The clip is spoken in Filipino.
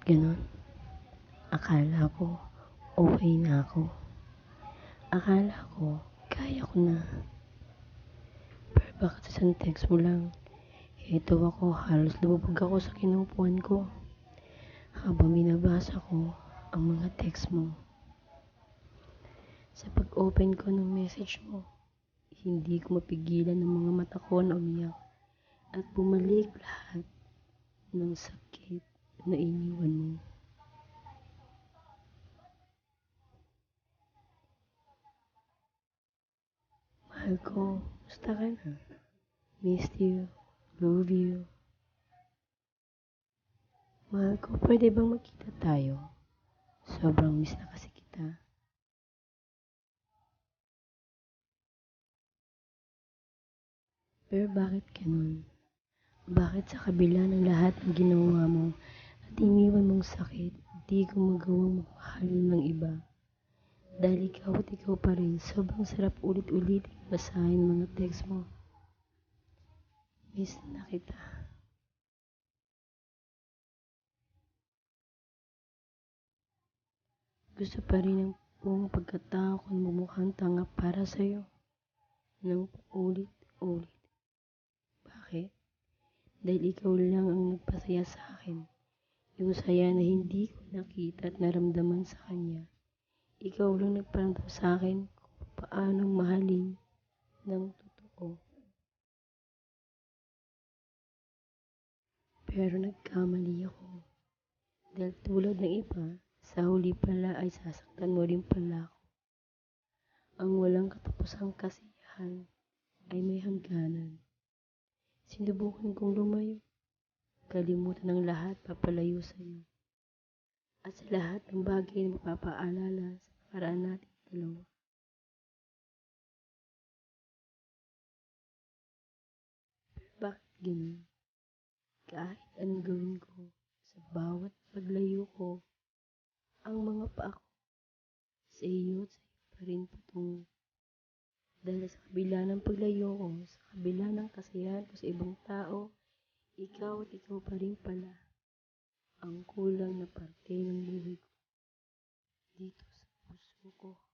Ganon? Akala ko, okay na ako. Akala ko, kaya ko na. Pero bakit sa isang text mo lang, eto ako, halos lumubog ako sa kinupuan ko. Habang binabasa ko ang mga text mo. Sa pag-open ko ng message mo, hindi ko mapigilan ng mga mata ko na umiyak at bumalik lahat ng sakit na iniwan mo. Mahal ko, musta ka na? Miss you, love you. Mahal ko, pwede bang magkita tayo? Sobrang miss na kasi kita. Pero bakit ganun? Bakit sa kabila ng lahat ng ginawa mo at iniwan mong sakit, di ko magawang magmahalin ng iba? Dahil ikaw at ikaw pa rin, sobrang sarap ulit-ulitin basahin mga text mo. Miss na kita. Gusto pa rin ang buong pagkatao kung mumukhang tanga para sa'yo. Nang ulit-ulit. Bakit? Dahil ikaw lang ang nagpasaya sa akin. Yung saya na hindi ko nakita at naramdaman sa kanya. Ikaw lang nagparamdam sa akin kung paano mahalin ng totoo. Pero nagkamali ako. Dahil tulad ng iba, sa huli pala ay sasaktan mo rin pala ako. Ang walang katapusang kasiyahan ay may hangganan. Sinubukan kong lumayo. Kalimutan ng lahat papalayo sa'yo. At sa lahat ng bagay na mapapaalala sa nakaraan natin dalawa. Pero bakit ganun? Kahit anong gawin ko, sa bawat paglayo ko, ang mga paa ko sa iyo at sa iyo pa rin patungo. Dahil sa kabila ng paglayo ko, sa kabila ng kasiyahan ko sa ibang tao, ikaw at ikaw pa rin pala ang kulang na parte ng buhay ko dito sa puso ko.